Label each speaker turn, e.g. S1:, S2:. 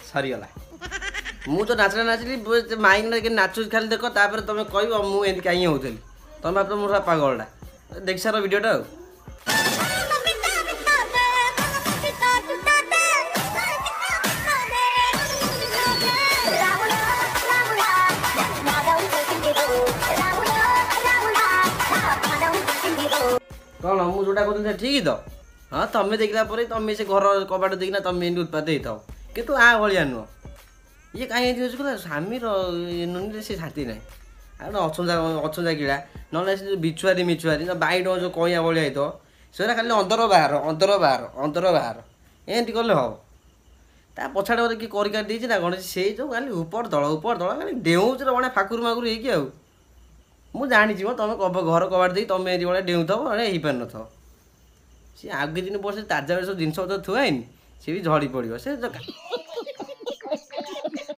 S1: सरीगला मु तो नाचला नाचली माइन के नाचु खाली देख तापर तुम कह मुझे कहीं होती तुम भाव मोर पागलटा देख सार भिडटा कौन मुझे जोटा कहते ठीक तो हाँ तुम्हें देखला तुम्हें से घर कबाट देखना तुम्हें एमती उत्पाद होता कितु आ भाया नुह ये कहीं कहला स्वामी नुनी से शांति ना अछा किड़ा ना से बिछुआरी मिछुआरी ना बैठ जो कईया भाया तो से खाली अंदर बाहर एमती कले हम ता पछाड़े किए कर ना कौन से जो खाली ऊपर दल खाली डेऊच बड़े फाकुर माकुर हो मु जानी तुम घर कबाट दे तुम ये भाई डेऊ थो अरे हो पार न सी आगे दिन बस ताजा सब जिन थुआईनी सी भी झड़ी पड़ो से